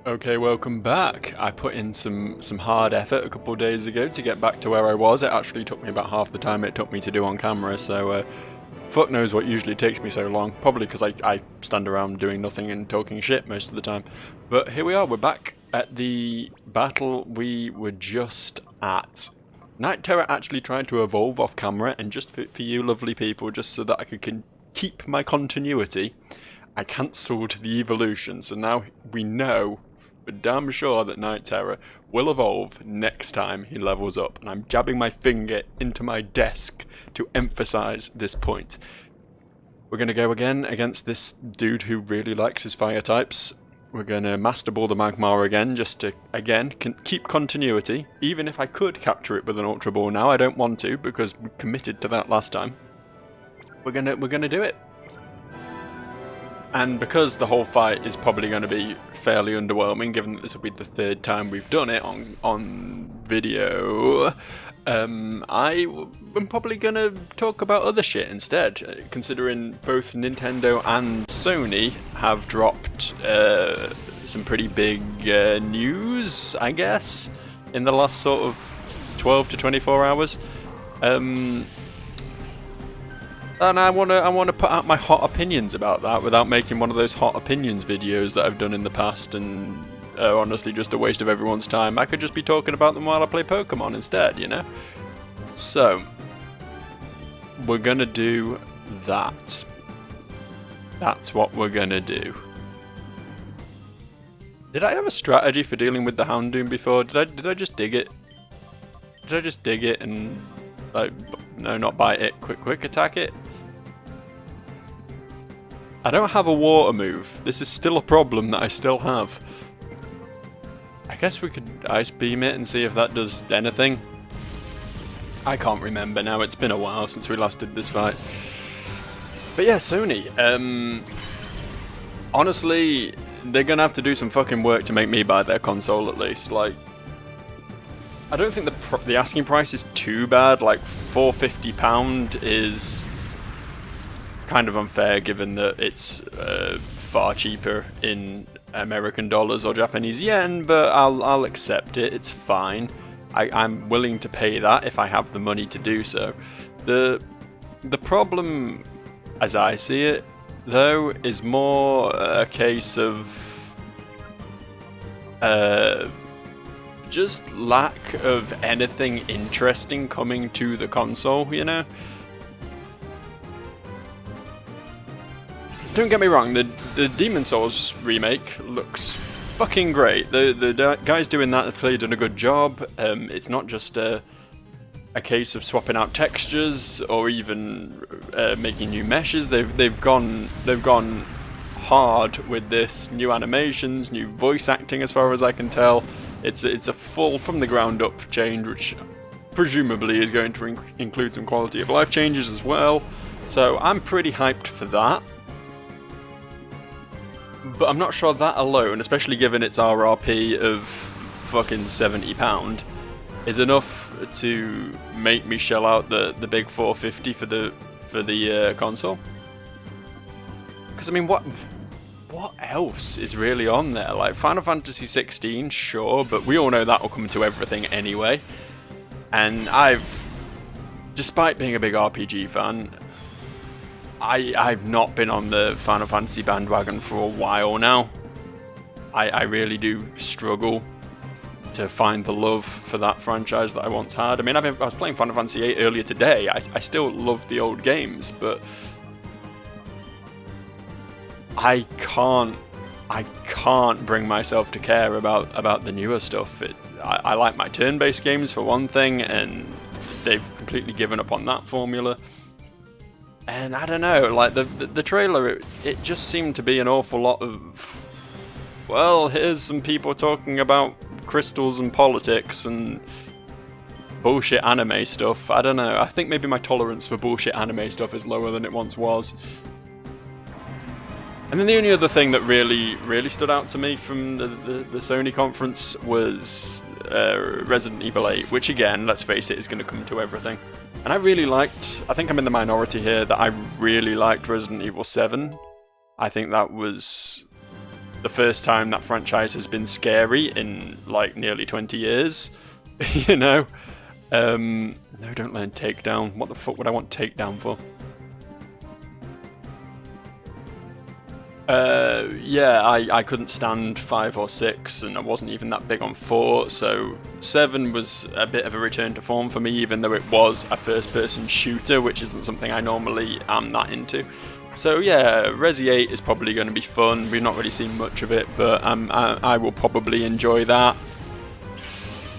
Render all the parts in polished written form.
Okay, welcome back. I put in some hard effort a couple of days ago to get back to where I was. It actually took me about half the time it took me to do on camera, so fuck knows what usually takes me so long. Probably because I stand around doing nothing and talking shit most of the time. But here we are, we're back at the battle we were just at. Night Terror actually tried to evolve off camera, and just for you lovely people, just so that I could keep my continuity, I cancelled the evolution, so now we know for damn sure that Night Terror will evolve next time he levels up, and I'm jabbing my finger into my desk to emphasise this point. We're going to go again against this dude who really likes his fire types. We're going to Master Ball the Magmar again, just to, again, keep continuity. Even if I could capture it with an Ultra Ball now, I don't want to, because we committed to that last time. We're gonna do it. And because the whole fight is probably going to be fairly underwhelming, given that this will be the third time we've done it on video, I'm probably going to talk about other shit instead, considering both Nintendo and Sony have dropped some pretty big news, I guess, in the last sort of 12 to 24 hours. And I want to put out my hot opinions about that without making one of those hot opinions videos that I've done in the past and are honestly just a waste of everyone's time. I could just be talking about them while I play Pokémon instead, you know? So, we're gonna do that. That's what we're gonna do. Did I have a strategy for dealing with the Houndoom before? Did I just dig it? Did I just dig it and, like, no, not bite it, quick attack it? I don't have a water move. This is still a problem that I still have. I guess we could Ice Beam it and see if that does anything. I can't remember now, it's been a while since we last did this fight. But yeah, Sony, honestly, they're gonna have to do some fucking work to make me buy their console at least. Like, I don't think the asking price is too bad. Like, £450 is kind of unfair, given that it's far cheaper in American dollars or Japanese yen. But I'll accept it. It's fine. I'm willing to pay that if I have the money to do so. The problem, as I see it, though, is more a case of just lack of anything interesting coming to the console, you know? Don't get me wrong, the Demon Souls remake looks fucking great. The guys doing that have clearly done a good job. It's not just a case of swapping out textures or even making new meshes. They've gone hard with this. New animations, new voice acting, as far as I can tell. It's a full from the ground up change, which presumably is going to include some quality of life changes as well. So I'm pretty hyped for that. But I'm not sure that alone, especially given its RRP of fucking £70, is enough to make me shell out the big $450 for the console. Because I mean, what else is really on there? Like, Final Fantasy 16, sure, but we all know that will come to everything anyway. And despite being a big RPG fan, I've not been on the Final Fantasy bandwagon for a while now. I really do struggle to find the love for that franchise that I once had. I mean, I was playing Final Fantasy 8 earlier today. I still love the old games, but I can't bring myself to care about the newer stuff. I like my turn-based games for one thing, and they've completely given up on that formula. And I don't know, like the trailer, it just seemed to be an awful lot of, well, here's some people talking about crystals and politics and bullshit anime stuff. I don't know, I think maybe my tolerance for bullshit anime stuff is lower than it once was. And then the only other thing that really stood out to me from the Sony conference was Resident Evil 8, which again, let's face it, is going to come to everything. And I think I'm in the minority here, that I really liked Resident Evil 7. I think that was the first time that franchise has been scary in like nearly 20 years. You know? No, don't learn takedown. What the fuck would I want takedown for? Yeah, I couldn't stand 5 or 6, and I wasn't even that big on 4, so 7 was a bit of a return to form for me, even though it was a first-person shooter, which isn't something I normally am that into. So yeah, Resi 8 is probably going to be fun. We've not really seen much of it, but I will probably enjoy that.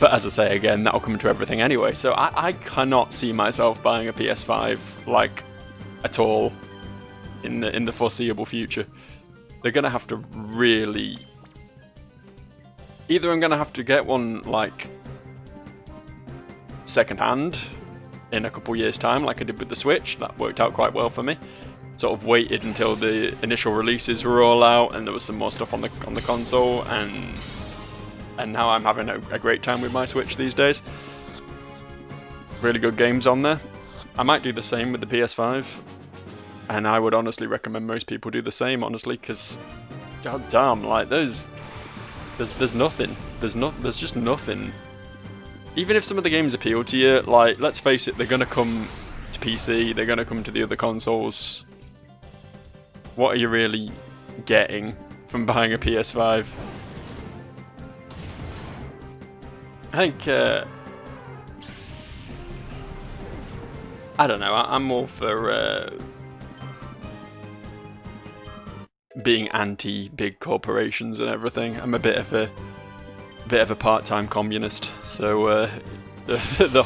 But as I say again, that'll come to everything anyway, so I cannot see myself buying a PS5, like, at all in the foreseeable future. They're going to have to really... Either I'm going to have to get one, like, second-hand in a couple years' time, like I did with the Switch. That worked out quite well for me. Sort of waited until the initial releases were all out and there was some more stuff on the console, and now I'm having a great time with my Switch these days. Really good games on there. I might do the same with the PS5. And I would honestly recommend most people do the same, honestly, because, god damn, like, there's nothing. There's just nothing. Even if some of the games appeal to you, like, let's face it, they're gonna come to PC, they're gonna come to the other consoles. What are you really getting from buying a PS5? I think, I don't know, I'm more for, being anti-big corporations and everything. I'm a bit of a part-time communist, so the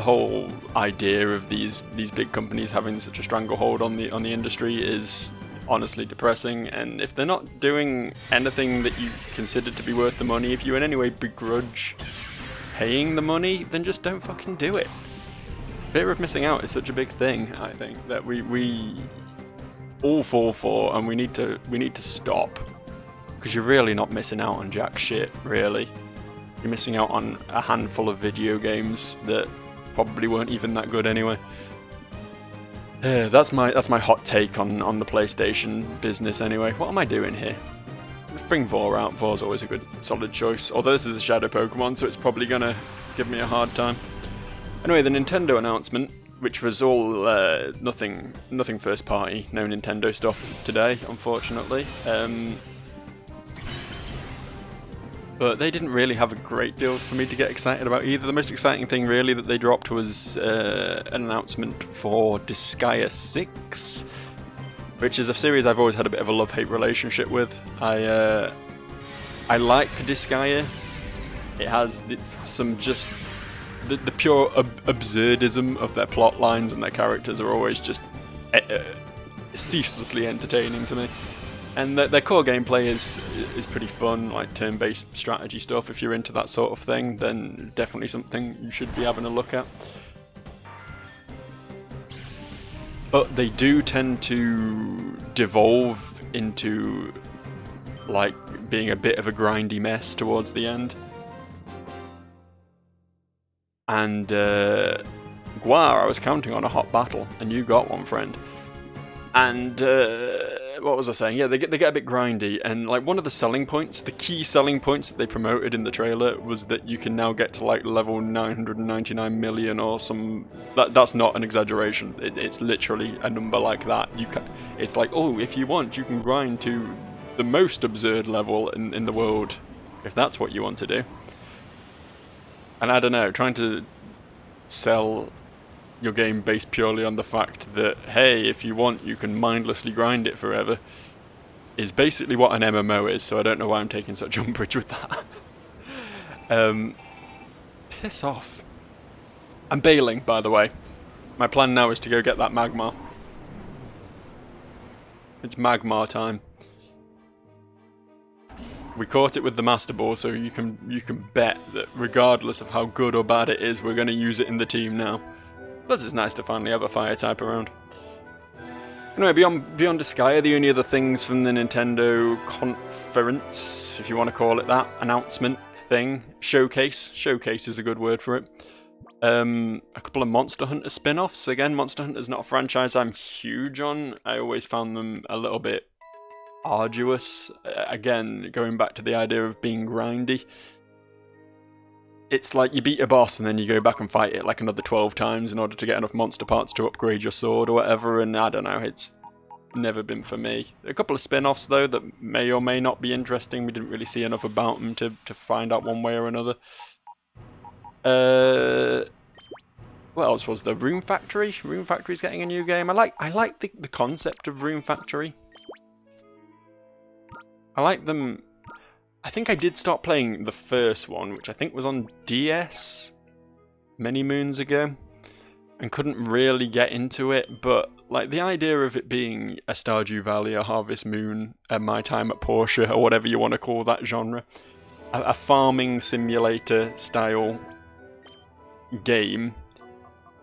whole idea of these big companies having such a stranglehold on the industry is honestly depressing. And if they're not doing anything that you consider to be worth the money, if you in any way begrudge paying the money, then just don't fucking do it. Fear of missing out is such a big thing, I think, that we all fall for, and we need to stop, because you're really not missing out on jack shit, really. You're missing out on a handful of video games that probably weren't even that good anyway. That's my hot take on the PlayStation business anyway. What am I doing here? Let's bring Vor out. Vor's always a good solid choice, although this is a shadow Pokemon, so it's probably gonna give me a hard time. Anyway, the Nintendo announcement, which was all nothing first party, no Nintendo stuff today, unfortunately. But they didn't really have a great deal for me to get excited about either. The most exciting thing really that they dropped was an announcement for Disgaea 6, which is a series I've always had a bit of a love-hate relationship with. I like Disgaea. It has some just... The pure absurdism of their plot lines and their characters are always just ceaselessly entertaining to me. And their core gameplay is pretty fun, like turn-based strategy stuff. If you're into that sort of thing, then definitely something you should be having a look at. But they do tend to devolve into, like, being a bit of a grindy mess towards the end. And Guar, I was counting on a hot battle, and you got one, friend. And what was I saying? Yeah, they get a bit grindy, and like one of the selling points, the key selling points that they promoted in the trailer was that you can now get to like level 999 million or some. That's not an exaggeration. It's literally a number like that. It's like, oh, if you want, you can grind to the most absurd level in the world, if that's what you want to do. And I don't know, trying to sell your game based purely on the fact that, hey, if you want, you can mindlessly grind it forever, is basically what an MMO is, so I don't know why I'm taking such umbrage with that. Piss off. I'm bailing, by the way. My plan now is to go get that Magmar. It's Magmar time. We caught it with the Master Ball, so you can bet that regardless of how good or bad it is, we're going to use it in the team now. Plus it's nice to finally have a fire type around. Anyway, beyond Disgaea, the only other things from the Nintendo conference, if you want to call it that, announcement thing, showcase is a good word for it, A couple of Monster Hunter spin-offs. Again, Monster Hunter's not a franchise I'm huge on. I always found them a little bit arduous. Again, going back to the idea of being grindy. It's like you beat a boss and then you go back and fight it like another 12 times in order to get enough monster parts to upgrade your sword or whatever, and I don't know, it's never been for me. A couple of spin-offs though that may or may not be interesting. We didn't really see enough about them to find out one way or another. What else was there? Room Factory? Room Factory's getting a new game. I like the concept of Room Factory. I like them. I think I did start playing the first one, which I think was on DS many moons ago, and couldn't really get into it, but like the idea of it being a Stardew Valley, a Harvest Moon, a My Time at Porsche, or whatever you want to call that genre, a farming simulator style game,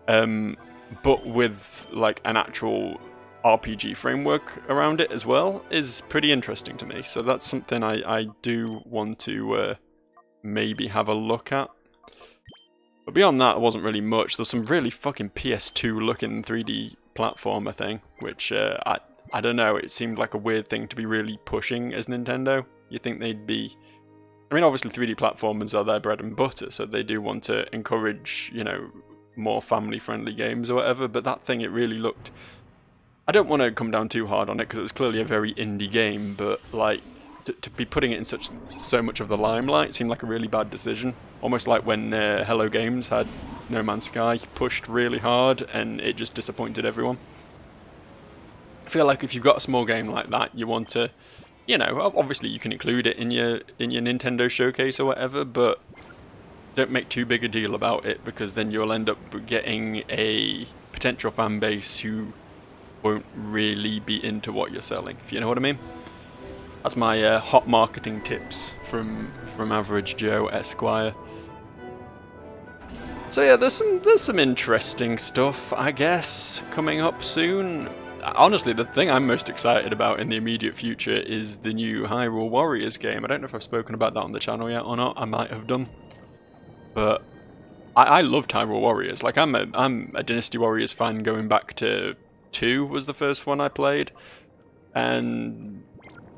but with like an actual RPG framework around it as well, is pretty interesting to me. So that's something I do want to maybe have a look at. But beyond that, there wasn't really much. There's some really fucking PS2 looking 3D platformer thing, which I don't know, it seemed like a weird thing to be really pushing as Nintendo. You think they'd be... I mean, obviously 3D platformers are their bread and butter, so they do want to encourage, you know, more family-friendly games or whatever, but that thing, it really looked... I don't want to come down too hard on it because it was clearly a very indie game, but like to be putting it in so much of the limelight seemed like a really bad decision. Almost like when Hello Games had No Man's Sky pushed really hard and it just disappointed everyone. I feel like if you've got a small game like that, you want to, you know, obviously you can include it in your Nintendo showcase or whatever, but don't make too big a deal about it because then you'll end up getting a potential fan base who won't really be into what you're selling, if you know what I mean. That's my hot marketing tips from Average Joe Esquire. So yeah, there's some interesting stuff, I guess, coming up soon. Honestly, the thing I'm most excited about in the immediate future is the new Hyrule Warriors game. I don't know if I've spoken about that on the channel yet or not. I might have done, but I loved Hyrule Warriors. Like I'm a Dynasty Warriors fan going back to 2 was the first one I played, and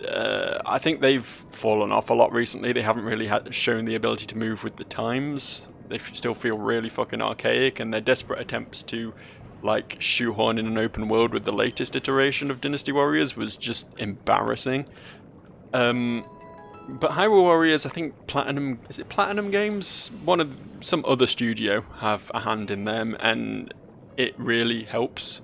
I think they've fallen off a lot recently. They haven't really shown the ability to move with the times. They still feel really fucking archaic, and their desperate attempts to like shoehorn in an open world with the latest iteration of Dynasty Warriors was just embarrassing. But Hyrule Warriors, I think Platinum, is it Platinum Games? Some other studio have a hand in them, and it really helps.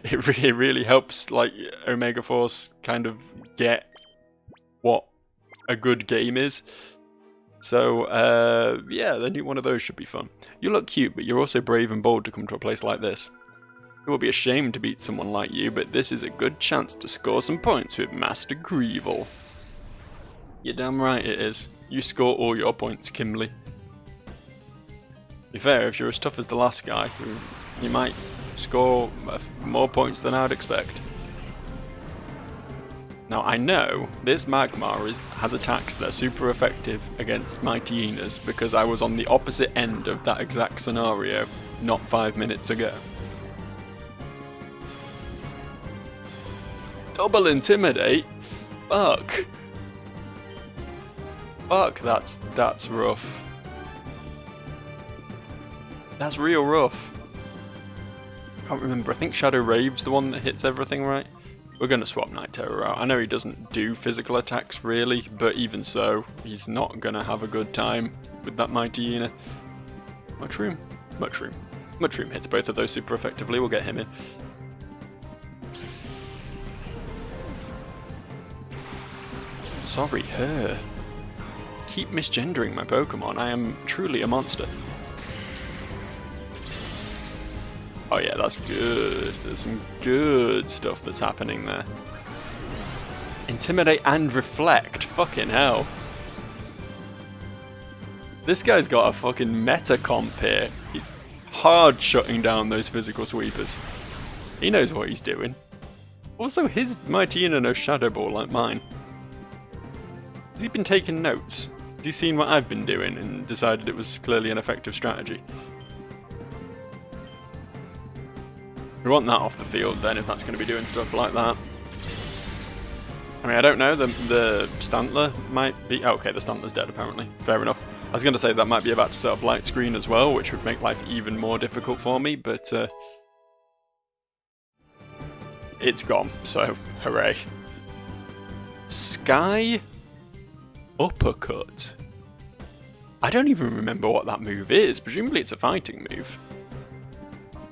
It really helps like Omega Force kind of get what a good game is. So yeah, the new one of those should be fun. You look cute, but you're also brave and bold to come to a place like this. It will be a shame to beat someone like you, but this is a good chance to score some points with Master Greevil. You're damn right it is. You score all your points, Kimberly. To be fair, if you're as tough as the last guy, you might score more points than I'd expect. Now I know this Magmar has attacks that are super effective against Mighty Hyenas because I was on the opposite end of that exact scenario not 5 minutes ago. Double Intimidate? Fuck. Fuck, that's rough. That's real rough. I can't remember, I think Shadow Rave's the one that hits everything, right? We're going to swap Night Terror out. I know he doesn't do physical attacks really, but even so, he's not going to have a good time with that Mighty Hyena. Mushroom? Mushroom. Mushroom hits both of those super effectively, we'll get him in. Sorry, her. Keep misgendering my Pokemon, I am truly a monster. Oh yeah, that's good. There's some good stuff that's happening there. Intimidate and Reflect. Fucking hell. This guy's got a fucking meta comp here. He's hard shutting down those physical sweepers. He knows what he's doing. Also, his Mighty Hyena knows Shadow Ball like mine. Has he been taking notes? Has he seen what I've been doing and decided it was clearly an effective strategy? We want that off the field then if that's going to be doing stuff like that. I mean, I don't know, the Stantler might be... Oh, okay, the Stantler's dead apparently. Fair enough. I was going to say that might be about to set up light screen as well, which would make life even more difficult for me, but it's gone, so hooray. Sky Uppercut. I don't even remember what that move is. Presumably it's a fighting move.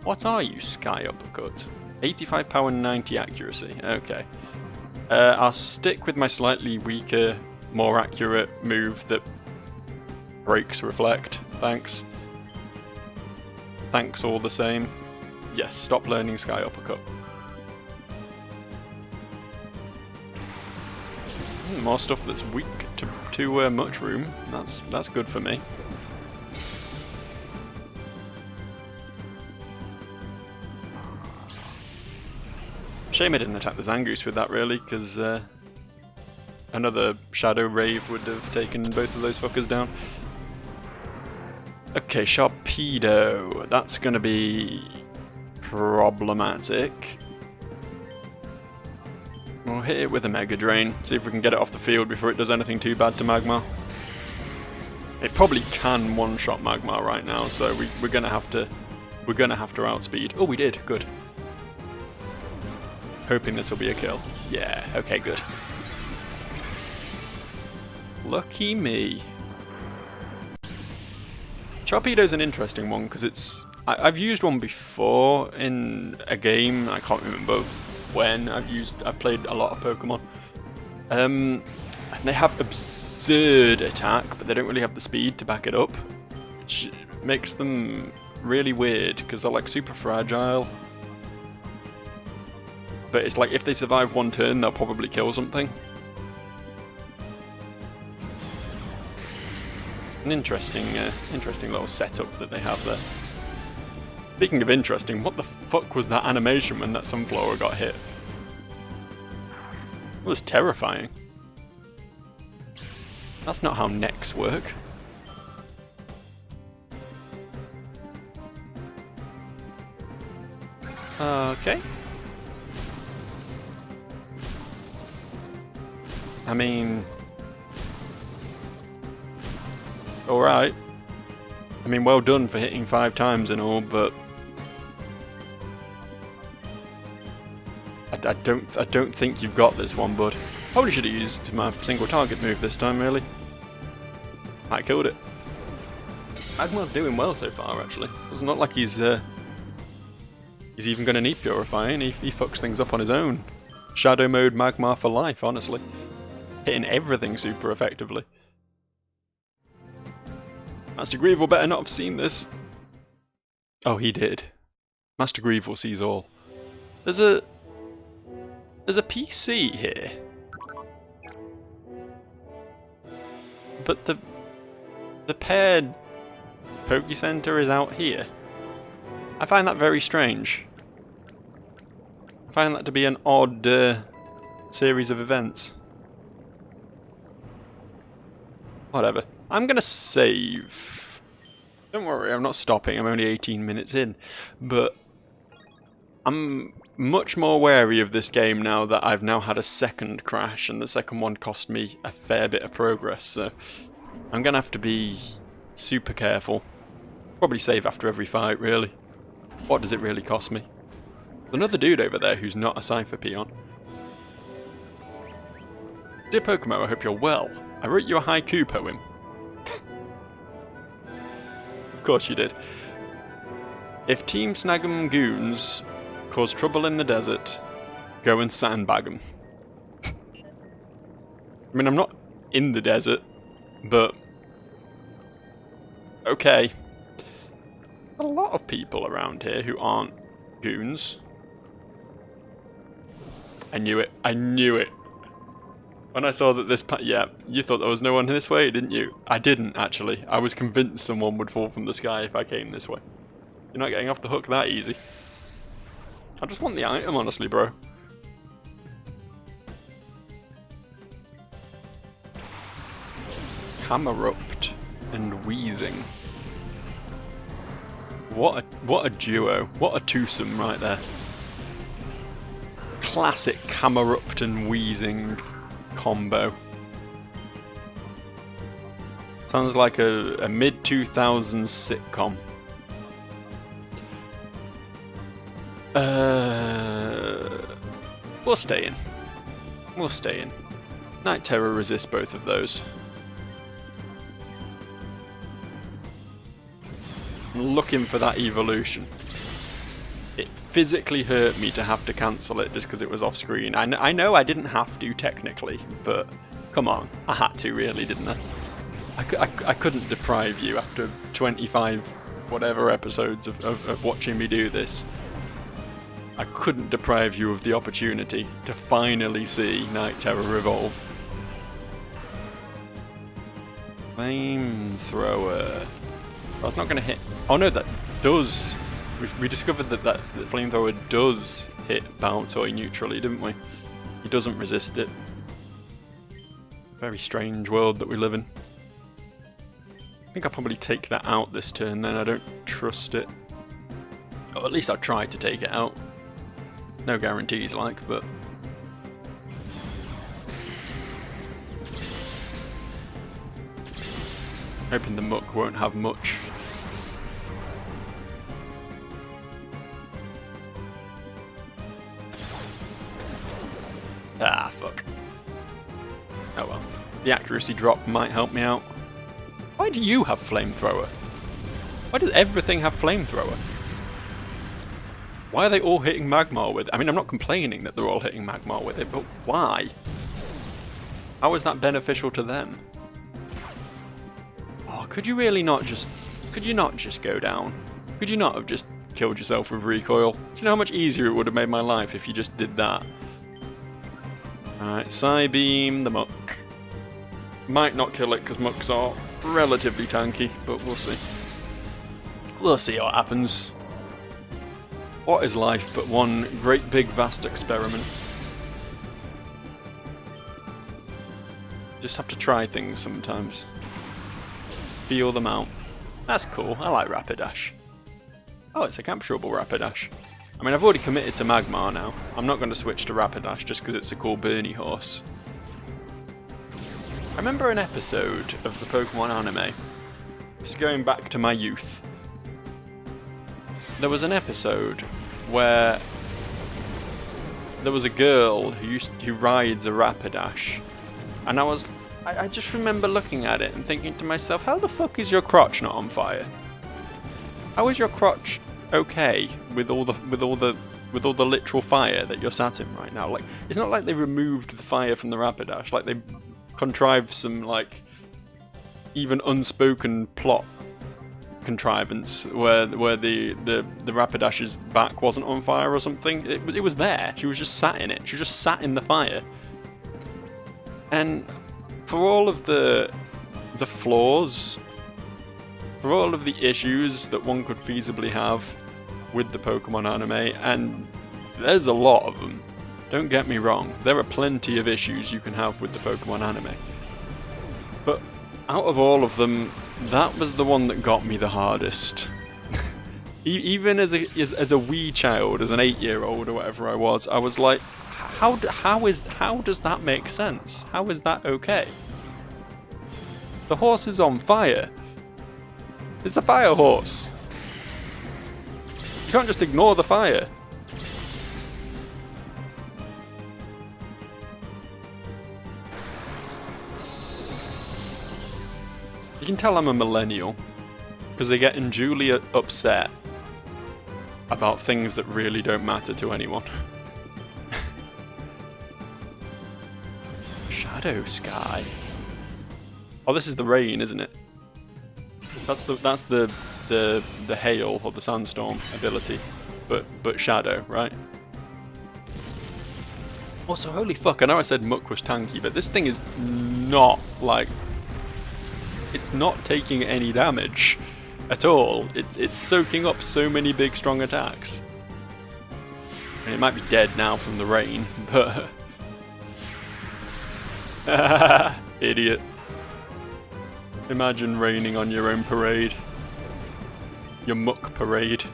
What are you, Sky Uppercut? 85 power, 90 accuracy. Okay. I'll stick with my slightly weaker, more accurate move that breaks reflect. Thanks. Thanks all the same. Yes, stop learning Sky Uppercut. More stuff that's weak to Mushroom. That's good for me. Shame I didn't attack the Zangoose with that really, because another Shadow Rave would have taken both of those fuckers down. Okay, Sharpedo. That's gonna be problematic. We'll hit it with a Mega Drain, see if we can get it off the field before it does anything too bad to Magmar. It probably can one-shot Magmar right now, so we're gonna have to outspeed. Oh, we did. Good. Hoping this will be a kill. Yeah. Okay. Good. Lucky me. Sharpedo's an interesting one because I've used one before in a game. I can't remember when I've played a lot of Pokemon. And they have absurd attack, but they don't really have the speed to back it up, which makes them really weird because they're like super fragile. But it's like if they survive one turn, they'll probably kill something. An interesting little setup that they have there. Speaking of interesting, what the fuck was that animation when that sunflower got hit? It was terrifying. That's not how necks work. Okay. I mean... Alright. I mean, well done for hitting 5 times and all, but... I don't think you've got this one, bud. Probably should have used my single target move this time, really. I killed it. Magmar's doing well so far, actually. It's not like he's even going to need purifying. He fucks things up on his own. Shadow mode Magmar for life, honestly. Hitting everything super effectively. Master Greavil better not have seen this. Oh, he did. Master Greavil sees all. There's a PC here. But the paired Poke Center is out here. I find that very strange. I find that to be an odd series of events. Whatever. I'm gonna save. Don't worry, I'm not stopping. I'm only 18 minutes in. But I'm much more wary of this game now that I've now had a second crash, and the second one cost me a fair bit of progress, so I'm gonna have to be super careful. Probably save after every fight, really. What does it really cost me? There's another dude over there who's not a Cypher peon. Dear Pokemon, I hope you're well. I wrote you a haiku poem. Of course you did. If Team Snag'em goons cause trouble in the desert, go and sandbag them. I mean, I'm not in the desert, but okay. A lot of people around here who aren't goons. I knew it. I knew it. When I saw that this yeah, you thought there was no one this way, didn't you? I didn't, actually. I was convinced someone would fall from the sky if I came this way. You're not getting off the hook that easy. I just want the item, honestly, bro. Camerupt and Wheezing. What a duo. What a twosome right there. Classic Camerupt and Wheezing combo. Sounds like a mid-2000s sitcom. We'll stay in. We'll stay in. Night Terror resists both of those. I'm looking for that evolution. It physically hurt me to have to cancel it just because it was off screen. I know I didn't have to technically, but come on, I had to really, didn't I? I couldn't deprive you after 25 whatever episodes of watching me do this. I couldn't deprive you of the opportunity to finally see Night Terror evolve. Flamethrower. Oh, it's not going to hit. Oh no, that does. We discovered that the flamethrower does hit Baltoy neutrally, didn't we? He doesn't resist it. Very strange world that we live in. I think I'll probably take that out this turn then. I don't trust it. Or at least I'll try to take it out. No guarantees, like, but... hoping the muck won't have much. Ah, fuck. Oh well. The accuracy drop might help me out. Why do you have Flamethrower? Why does everything have Flamethrower? Why are they all hitting Magmar with it? I mean, I'm not complaining that they're all hitting Magmar with it, but why? How is that beneficial to them? Oh, could you really not just... could you not just go down? Could you not have just killed yourself with recoil? Do you know how much easier it would have made my life if you just did that? Alright, Psybeam the Muck. Might not kill it because Mucks are relatively tanky, but we'll see. We'll see what happens. What is life but one great big vast experiment? Just have to try things sometimes. Feel them out. That's cool, I like Rapidash. Oh, it's a capturable Rapidash. I mean, I've already committed to Magmar now. I'm not going to switch to Rapidash just because it's a cool Burny horse. I remember an episode of the Pokémon anime. This is going back to my youth. There was an episode where there was a girl who rides a Rapidash, and I just remember looking at it and thinking to myself, how the fuck is your crotch not on fire? How is your crotch okay with all the literal fire that you're sat in right now? Like, it's not like they removed the fire from the Rapidash, like they contrived some like even unspoken plot contrivance where the Rapidash's back wasn't on fire or something. It was there. She was just sat in it. She just sat in the fire. And for all of the flaws, for all of the issues that one could feasibly have with the Pokemon anime, and there's a lot of them, don't get me wrong, there are plenty of issues you can have with the Pokemon anime. But out of all of them, that was the one that got me the hardest. Even as a wee child, as an 8-year-old or whatever I was like, how does that make sense? How is that okay? The horse is on fire. It's a fire horse. You can't just ignore the fire. You can tell I'm a millennial, because they get unduly upset about things that really don't matter to anyone. Shadow Sky. Oh, this is the rain, isn't it? That's the hail or the sandstorm ability, but shadow, right? Also, holy fuck! I know I said Muck was tanky, but this thing is not like. It's not taking any damage at all. It's soaking up so many big, strong attacks. And it might be dead now from the rain, but... Idiot. Imagine raining on your own parade. Your muck parade.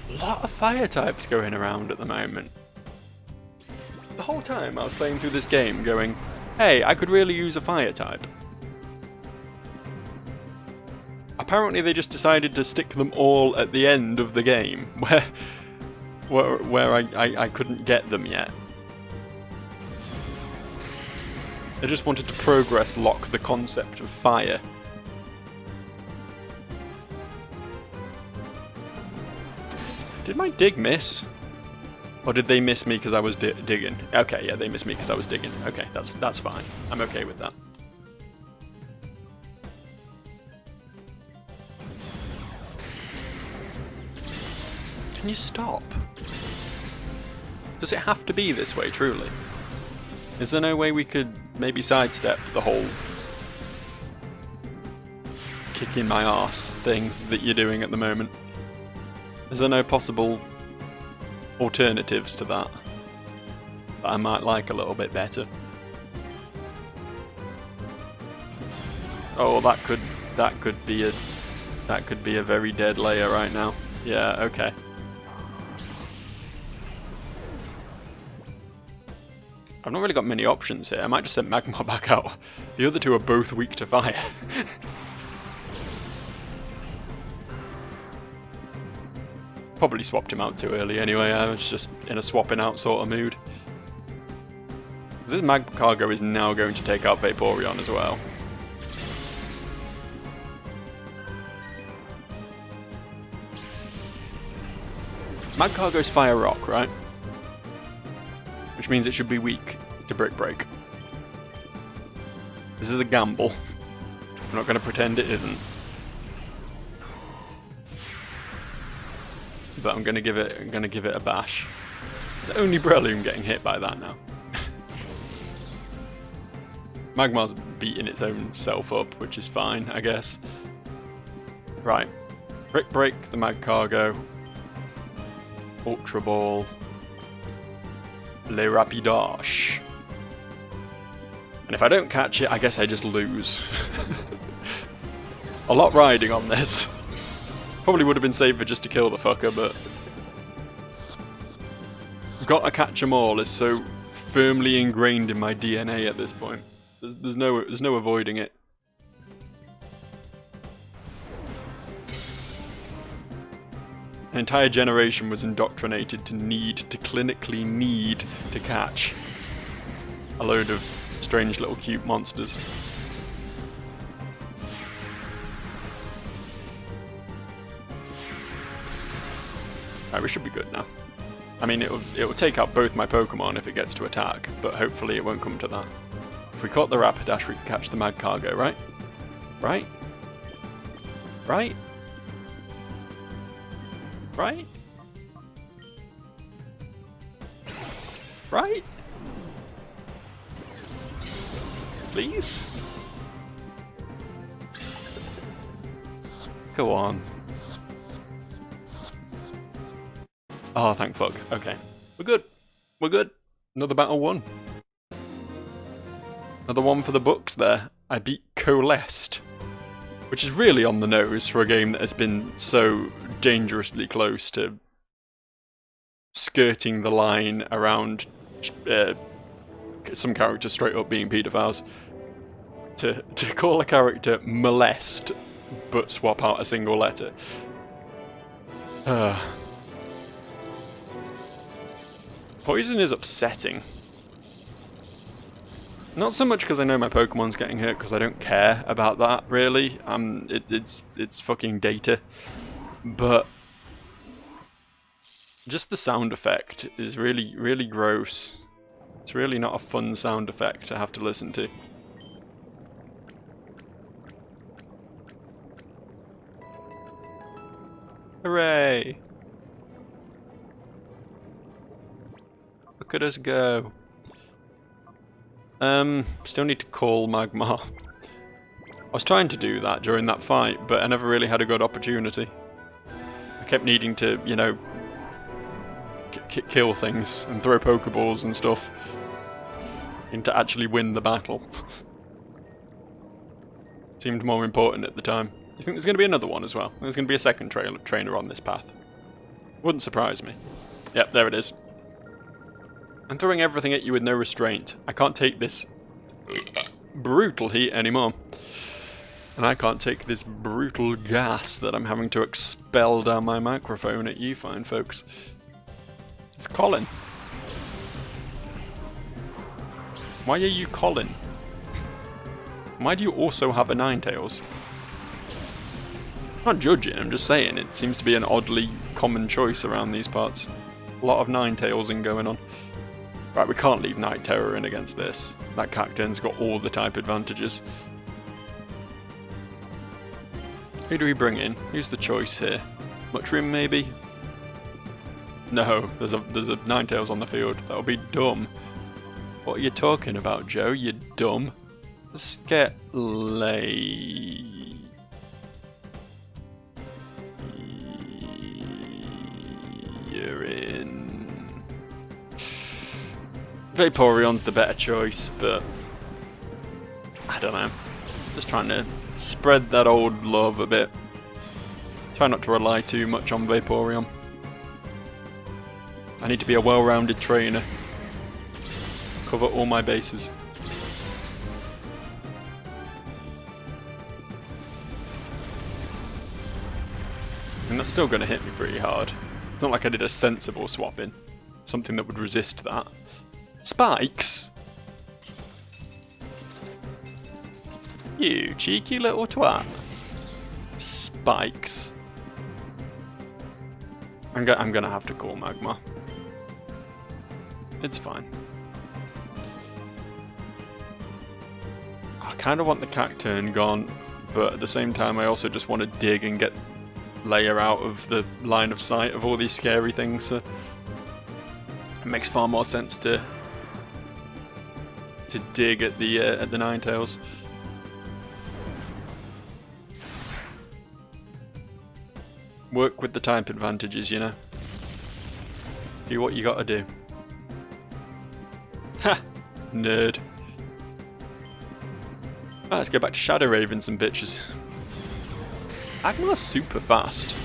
A lot of fire types going around at the moment. The whole time I was playing through this game going, hey, I could really use a fire type. Apparently they just decided to stick them all at the end of the game, where I couldn't get them yet. They just wanted to progress lock the concept of fire. Did my dig miss? Or did they miss me because I was digging? Okay, yeah, they missed me because I was digging. Okay, that's fine. I'm okay with that. Can you stop? Does it have to be this way, truly? Is there no way we could maybe sidestep the whole kicking my arse thing that you're doing at the moment? Is there no possible alternatives to that I might like a little bit better? Oh, that could be a very dead layer right now. Yeah, okay. I've not really got many options here. I might just send Magmar back out. The other two are both weak to fire. Probably swapped him out too early anyway. I was just in a swapping out sort of mood. This Magcargo is now going to take out Vaporeon as well. Magcargo's Fire Rock, right? Which means it should be weak to Brick Break. This is a gamble. I'm not going to pretend it isn't. But I'm going to give it a bash. It's only Breloom getting hit by that now. Magmar's beating its own self up, which is fine, I guess. Right. Brick Break the Magcargo. Ultra Ball. Le Rapidash. And if I don't catch it, I guess I just lose. A lot riding on this. Probably would have been safer just to kill the fucker, but gotta catch 'em all is so firmly ingrained in my DNA at this point. There's no avoiding it. An entire generation was indoctrinated to clinically need to catch a load of strange little cute monsters. Alright, we should be good now. I mean, it'll take out both my Pokemon if it gets to attack, but hopefully it won't come to that. If we caught the Rapidash, we can catch the Magcargo, right? Right? Right? Right? Right? Please? Go on. Oh, thank fuck. Okay. We're good. We're good. Another battle won. Another one for the books there. I beat Coalesced. Which is really on the nose for a game that has been so dangerously close to skirting the line around some characters straight up being paedophiles. To call a character molest, but swap out a single letter. Poison is upsetting. Not so much because I know my Pokemon's getting hurt, because I don't care about that, really. It's fucking data. But just the sound effect is really, really gross. It's really not a fun sound effect to have to listen to. Hooray! Look at us go. Still need to call Magmar. I was trying to do that during that fight, but I never really had a good opportunity. I kept needing to, you know, kill things and throw Pokeballs and stuff, and to actually win the battle. Seemed more important at the time. You think there's going to be another one as well? There's going to be a second trainer on this path. Wouldn't surprise me. Yep, there it is. I'm throwing everything at you with no restraint. I can't take this brutal heat anymore. And I can't take this brutal gas that I'm having to expel down my microphone at you fine folks. It's Colin. Why are you Colin? Why do you also have a Ninetales? I'm not judging, I'm just saying it seems to be an oddly common choice around these parts. A lot of Ninetales going on. Right, we can't leave Night Terror in against this. That Cactune's got all the type advantages. Who do we bring in? Who's the choice here? Mushroom maybe? No, there's a Ninetales on the field. That would be dumb. What are you talking about, Joe? You dumb. Let's get you're in. Vaporeon's the better choice, but I don't know. Just trying to spread that old love a bit. Try not to rely too much on Vaporeon. I need to be a well-rounded trainer. Cover all my bases. And that's still going to hit me pretty hard. It's not like I did a sensible swap in. Something that would resist that. Spikes? You cheeky little twat. Spikes. I'm gonna have to call Magma. It's fine. I kind of want the Cacturne gone, but at the same time I also just want to dig and get Layer out of the line of sight of all these scary things. So it makes far more sense to dig at the Ninetales. Work with the type advantages, you know. Do what you gotta do. Ha! Nerd. Right, let's go back to Shadow Ravens and bitches. Magmar's super fast.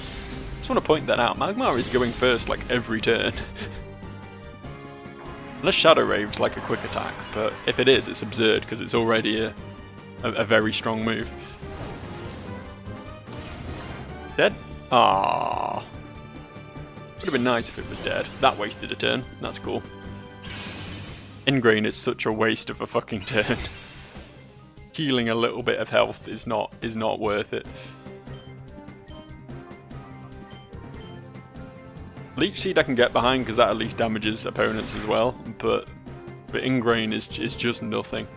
Just want to point that out. Magmar is going first like every turn. Unless Shadow Rave's like a quick attack, but if it is, it's absurd because it's already a very strong move. Dead? Ah. Would have been nice if it was dead. That wasted a turn. That's cool. Ingrain is such a waste of a fucking turn. Healing a little bit of health is not worth it. Leech Seed I can get behind because that at least damages opponents as well, but Ingrain is just nothing.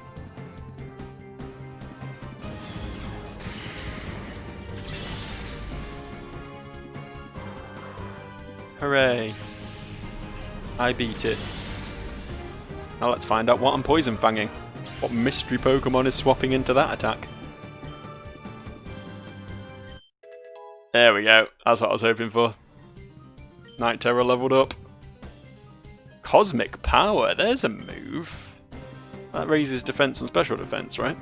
Hooray! I beat it. Now let's find out what I'm Poison Fanging. What mystery Pokemon is swapping into that attack? There we go. That's what I was hoping for. Night Terror leveled up. Cosmic Power, there's a move. That raises defense and special defense, right?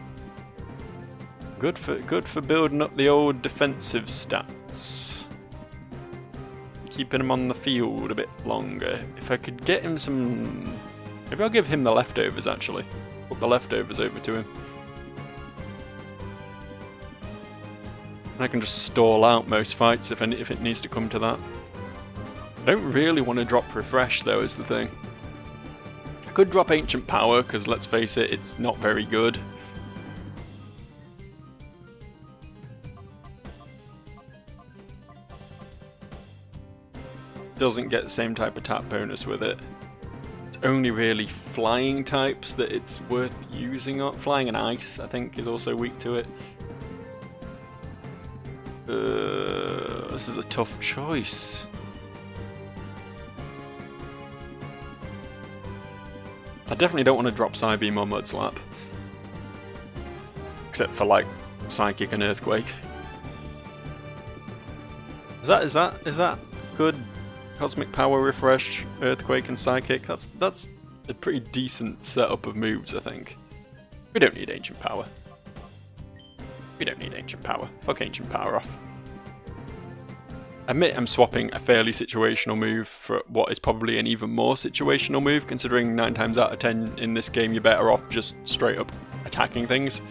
Good for building up the old defensive stats. Keeping him on the field a bit longer. If I could get him some... Maybe I'll give him the leftovers actually. Put the leftovers over to him. And I can just stall out most fights if it needs to come to that. I don't really want to drop Refresh though, is the thing. I could drop Ancient Power, because let's face it, it's not very good. Doesn't get the same type of tap bonus with it. It's only really flying types that it's worth using on. Flying and Ice, I think, is also weak to it. This is a tough choice. I definitely don't want to drop Psybeam or Mudslap. Except for like Psychic and Earthquake. Is that good Cosmic Power, Refresh, Earthquake, and Psychic. That's a pretty decent setup of moves, I think. We don't need Ancient Power. We don't need Ancient Power. Fuck Ancient Power off. Admit I'm swapping a fairly situational move for what is probably an even more situational move, considering 9 times out of 10 in this game you're better off just straight up attacking things.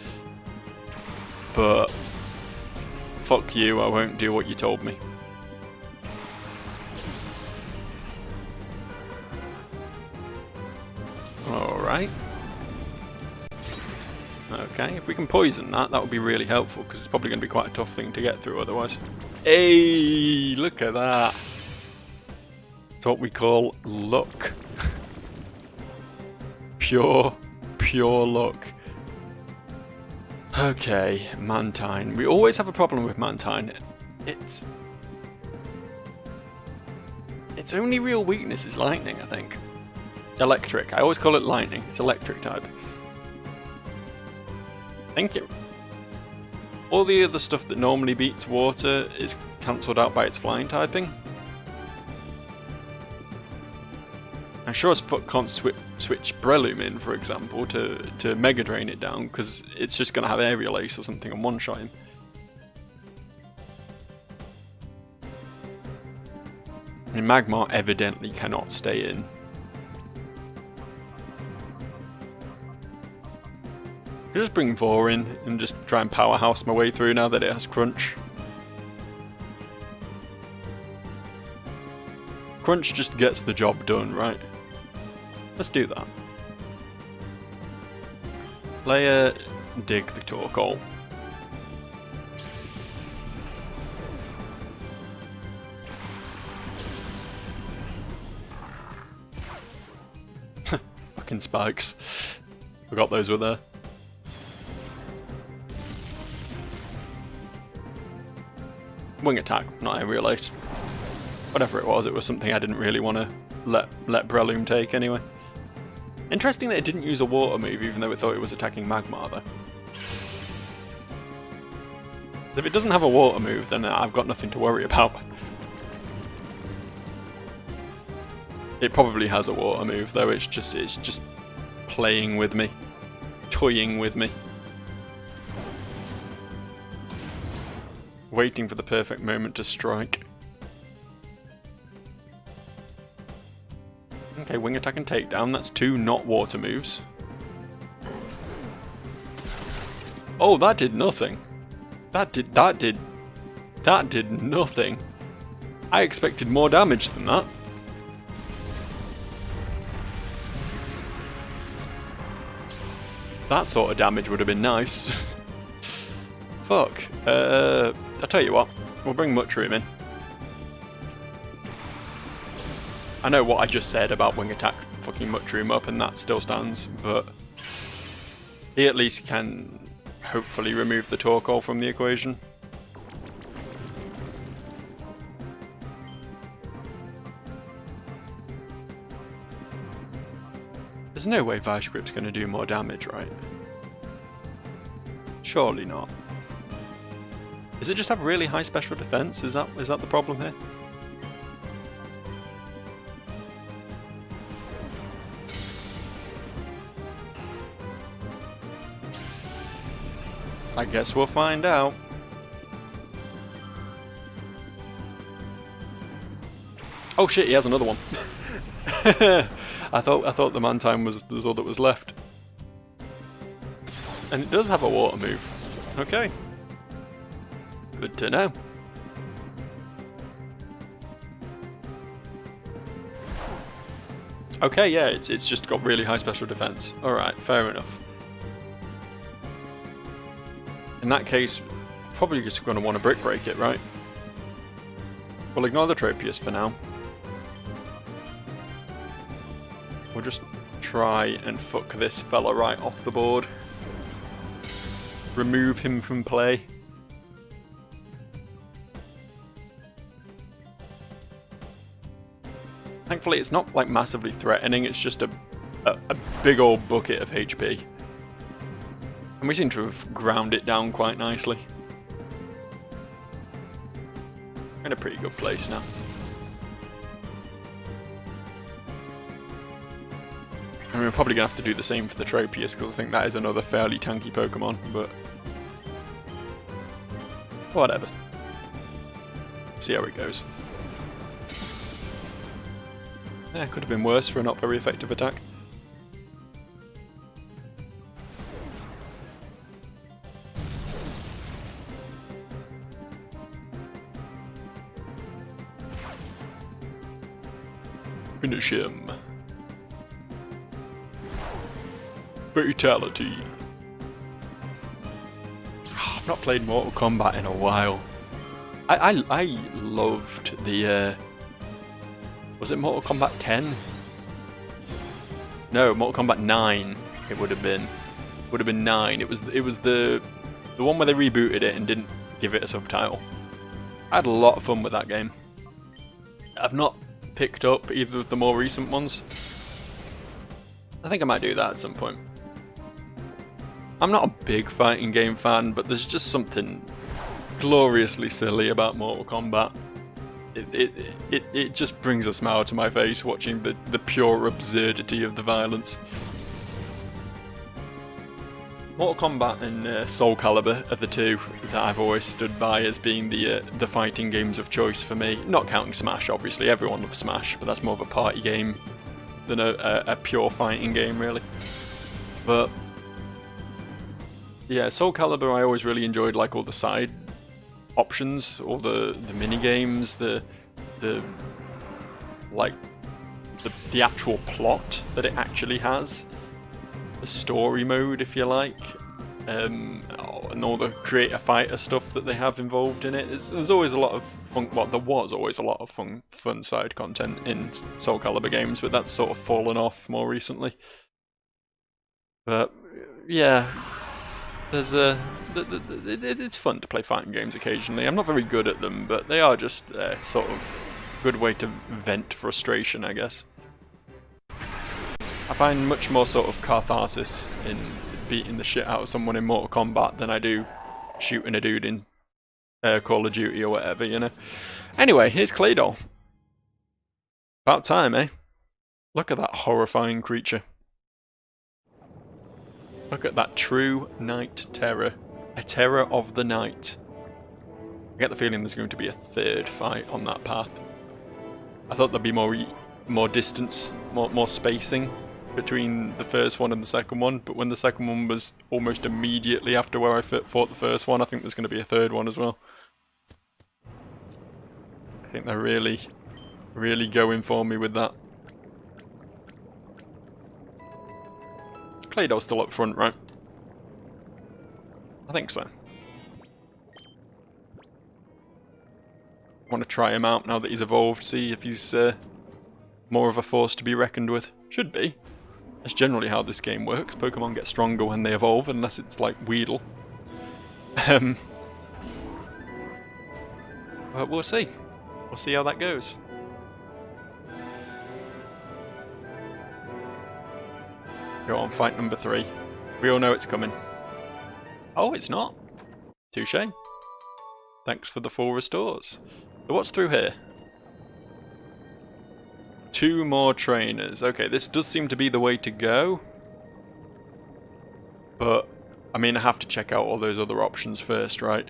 But fuck you, I won't do what you told me. Alright. Okay, if we can poison that, that would be really helpful, because it's probably going to be quite a tough thing to get through otherwise. Hey, look at that! It's what we call luck. Pure luck. Okay, Mantine. We always have a problem with Mantine. Its only real weakness is lightning, I think. Electric. I always call it lightning. It's electric type. Thank you. All the other stuff that normally beats water is cancelled out by its flying typing. I'm sure as fuck can't switch Breloom in, for example, to Mega Drain it down, because it's just going to have Aerial Ace or something and one-shot him. I mean, Magmar evidently cannot stay in. I'll just bring Vor in and just try and powerhouse my way through now that it has Crunch. Crunch just gets the job done, right? Let's do that. Player, dig the Torkoal. Fucking spikes. Forgot those were there. Wing attack, not Aerial Ace. Whatever it was something I didn't really want to let Breloom take anyway. Interesting that it didn't use a water move, even though it thought it was attacking Magmar though. If it doesn't have a water move, then I've got nothing to worry about. It probably has a water move though, it's just playing with me. Toying with me. Waiting for the perfect moment to strike. Okay, Wing Attack and Takedown, that's 2 not water moves. Oh, that did nothing. That did nothing. I expected more damage than that. That sort of damage would have been nice. Fuck. I'll tell you what, we'll bring Mushroom in. I know what I just said about Wing Attack fucking Mushroom up, and that still stands, but he at least can hopefully remove the Torkoal from the equation. There's no way Vice Grip's going to do more damage, right? Surely not. Does it just have really high special defense? Is that the problem here? I guess we'll find out. Oh shit, he has another one. I thought the Mantine was all that was left. And it does have a water move. Okay. Good to know. Okay, yeah, it's just got really high special defense. Alright, fair enough. In that case, probably just going to want to Brick Break it, right? We'll ignore the Tropius for now. We'll just try and fuck this fella right off the board. Remove him from play. Thankfully it's not like massively threatening, it's just a big old bucket of HP. And we seem to have ground it down quite nicely. In a pretty good place now. I mean, we're probably going to have to do the same for the Tropius, because I think that is another fairly tanky Pokemon, but... whatever. See how it goes. Yeah, could have been worse for a not very effective attack. Finish him. Fatality. I've not played Mortal Kombat in a while. I loved the was it Mortal Kombat 10? No, Mortal Kombat 9 it would have been. Would have been 9. It was the one where they rebooted it and didn't give it a subtitle. I had a lot of fun with that game. I've not picked up either of the more recent ones. I think I might do that at some point. I'm not a big fighting game fan, but there's just something gloriously silly about Mortal Kombat. It just brings a smile to my face watching the pure absurdity of the violence. Mortal Kombat and Soul Calibur are the two that I've always stood by as being the fighting games of choice for me. Not counting Smash, obviously. Everyone loves Smash, but that's more of a party game than a pure fighting game, really. But yeah, Soul Calibur I always really enjoyed, like all the side options, all the mini games, the actual plot that it actually has. The story mode, if you like, and all the creator fighter stuff that they have involved in it. There's always a lot of fun. Well, there was always a lot of fun side content in Soul Calibur games, but that's sort of fallen off more recently. But yeah, there's it's fun to play fighting games occasionally. I'm not very good at them, but they are just sort of good way to vent frustration, I guess. I find much more sort of catharsis in beating the shit out of someone in Mortal Kombat than I do shooting a dude in Call of Duty or whatever, you know. Anyway, here's Claydol. About time, eh? Look at that horrifying creature. Look at that true night terror. A terror of the night. I get the feeling there's going to be a third fight on that path. I thought there'd be more distance, more spacing between the first one and the second one, but when the second one was almost immediately after where I fought the first one, I think there's going to be a third one as well. I think they're really, really going for me with that. Claydol's still up front, right? I think so. I want to try him out now that he's evolved, see if he's more of a force to be reckoned with. Should be. That's generally how this game works. Pokemon get stronger when they evolve, unless it's like Weedle. But we'll see. We'll see how that goes. Go on, fight number 3. We all know it's coming. Oh, it's not. Touché. Thanks for the 4 restores. So what's through here? 2 more trainers. Okay, this does seem to be the way to go. But, I mean, I have to check out all those other options first, right?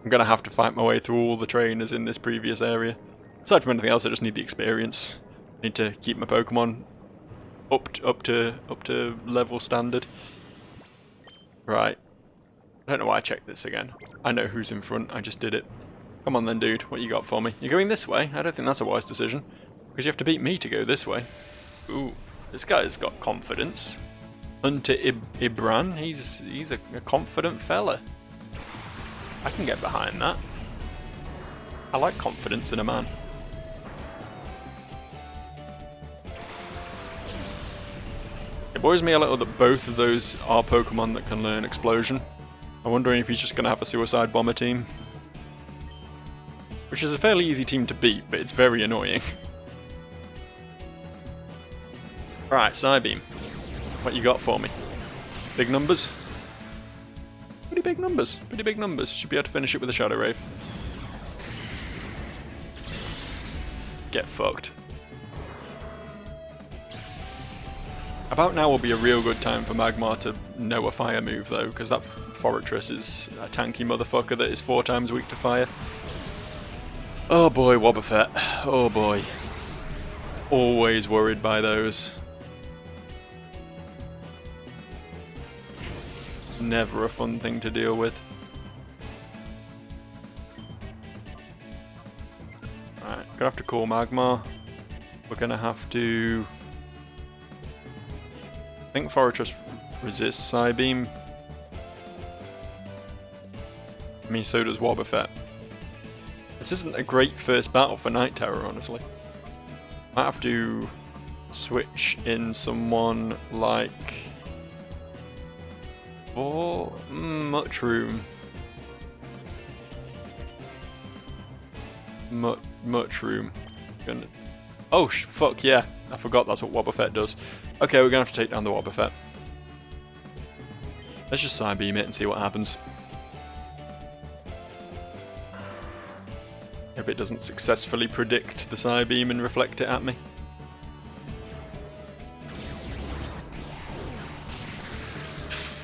I'm going to have to fight my way through all the trainers in this previous area. Aside from anything else, I just need the experience. I need to keep my Pokemon up to level standard. Right. I don't know why I checked this again. I know who's in front, I just did it. Come on then, dude, what you got for me? You're going this way? I don't think that's a wise decision. Because you have to beat me to go this way. Ooh, this guy's got confidence. Hunter Ibran, he's a confident fella. I can get behind that. I like confidence in a man. It worries me a little that both of those are Pokemon that can learn Explosion. I'm wondering if he's just going to have a Suicide Bomber team. Which is a fairly easy team to beat, but it's very annoying. Right, Psybeam. What you got for me? Big numbers? Pretty big numbers. Pretty big numbers. Should be able to finish it with a Shadow Rave. Get fucked. About now will be a real good time for Magmar to know a fire move though, because that Fortress is a tanky motherfucker that is 4 times weak to fire. Oh boy, Wobbuffet. Oh boy. Always worried by those. Never a fun thing to deal with. Alright, gonna have to call Magmar. We're gonna have to... I think Fortress resists Psybeam. I mean, so does Wobbuffet. This isn't a great first battle for Night Terror, honestly. Might have to switch in someone like... Oh, Mushroom. Mushroom. Gonna... Oh, fuck yeah. I forgot that's what Wobbuffet does. Okay, we're gonna have to take down the Wobbuffet. Let's just Psybeam it and see what happens. If it doesn't successfully predict the Psybeam and reflect it at me.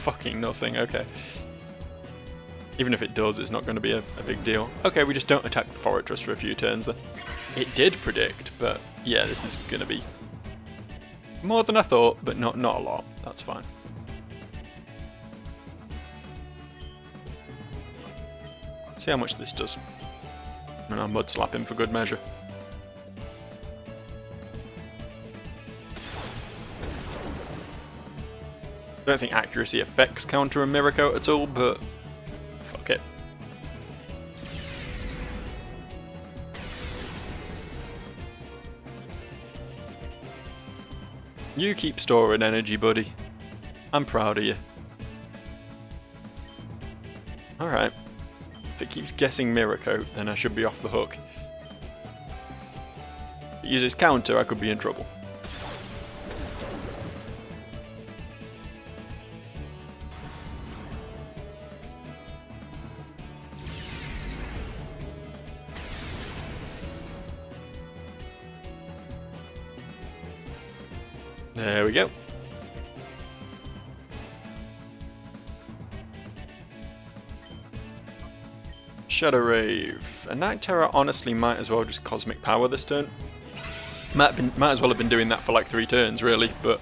Fucking nothing, okay. Even if it does, it's not going to be a big deal. Okay, we just don't attack the Fortress for a few turns then. It did predict, but yeah, this is going to be more than I thought, but not a lot. That's fine. See how much this does. And I'll Mud Slap him for good measure. I don't think accuracy affects counter and Mirror Coat at all, but fuck it. You keep storing energy, buddy. I'm proud of you. Alright. If it keeps guessing Mirror Coat, then I should be off the hook. If it uses counter, I could be in trouble. There we go. Shadow Rave. A Night Terror honestly might as well just Cosmic Power this turn. Might as well have been doing that for like 3 turns really, but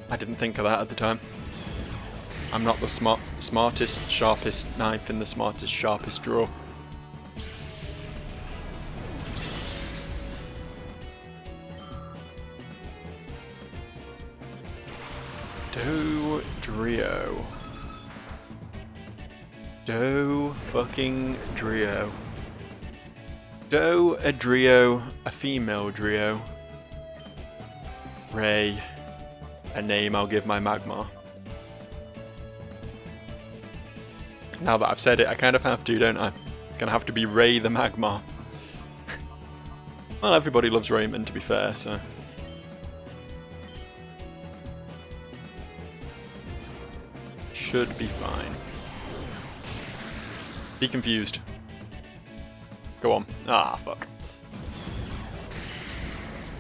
I didn't think of that at the time. I'm not the smartest, sharpest knife in the smartest, sharpest drawer. Drio. Do fucking Drio. Do a Drio, a female Drio. Ray. A name I'll give my Magmar. Now that I've said it, I kind of have to, don't I? It's gonna have to be Ray the Magmar. Well, everybody loves Raymond, to be fair, so... should be fine. Be confused. Go on. Ah, fuck.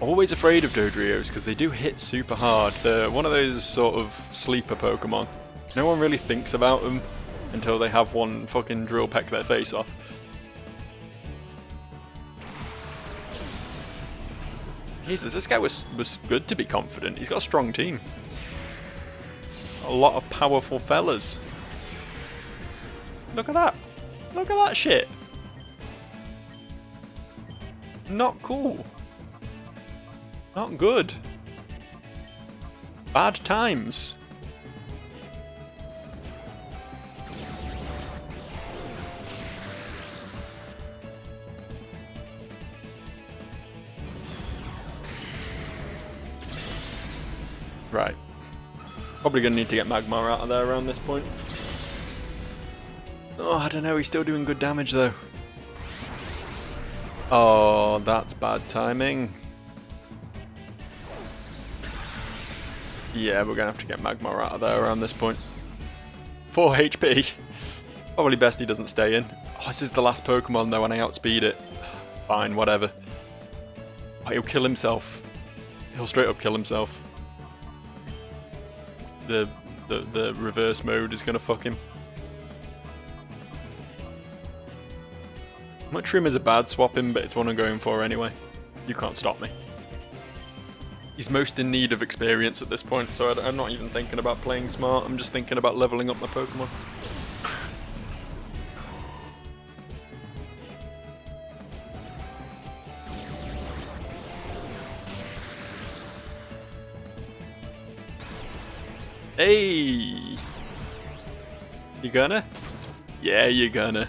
Always afraid of Dodrios because they do hit super hard. They're one of those sort of sleeper Pokemon. No one really thinks about them until they have one fucking drill peck their face off. Jesus, this guy was good to be confident. He's got a strong team. A lot of powerful fellas. Look at that. Look at that shit. Not cool. Not good. Bad times. Right. Probably going to need to get Magmar out of there around this point. Oh, I don't know, he's still doing good damage though. Oh, that's bad timing. Yeah, we're going to have to get Magmar out of there around this point. 4 HP. Probably best he doesn't stay in. Oh, this is the last Pokemon though and I outspeed it. Fine, whatever. Oh, he'll kill himself. He'll straight up kill himself. The reverse mode is gonna fuck him. Mushroom is a bad swapping, but it's one I'm going for anyway. You can't stop me. He's most in need of experience at this point, so I'm not even thinking about playing smart, I'm just thinking about leveling up my Pokemon. Hey! You gonna? Yeah, you gonna.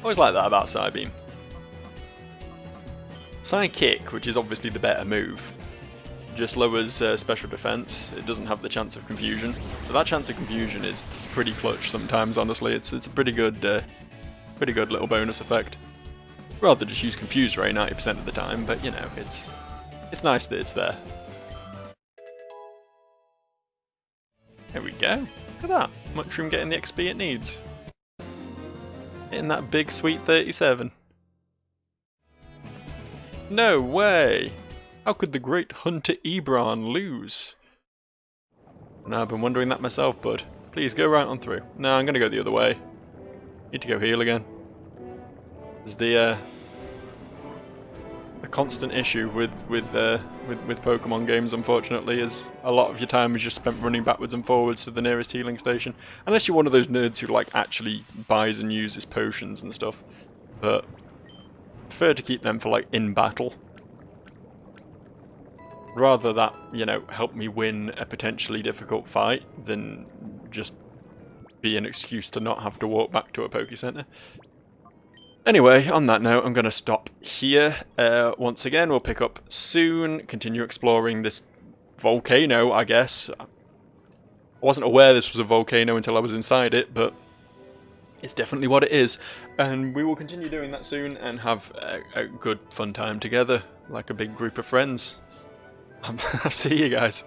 Always like that about Psybeam. Psychick, which is obviously the better move, just lowers special defense. It doesn't have the chance of confusion. But that chance of confusion is pretty clutch sometimes, honestly. It's a pretty good little bonus effect. Rather just use Confuse Ray 90% of the time, but you know, it's nice that it's there. There we go. Look at that. Mushroom getting the XP it needs. Hitting that big sweet 37. No way! How could the great Hunter Ebron lose? No, I've been wondering that myself, bud. Please go right on through. No, I'm gonna go the other way. Need to go heal again. This is the constant issue with Pokemon games, unfortunately, is a lot of your time is just spent running backwards and forwards to the nearest healing station. Unless you're one of those nerds who like actually buys and uses potions and stuff. But I prefer to keep them for like in battle. Rather that, you know, help me win a potentially difficult fight than just be an excuse to not have to walk back to a Poké Center. Anyway, on that note, I'm going to stop here. Once again, we'll pick up soon, continue exploring this volcano, I guess. I wasn't aware this was a volcano until I was inside it, but it's definitely what it is. And we will continue doing that soon and have a good fun time together, like a big group of friends. I'll see you guys.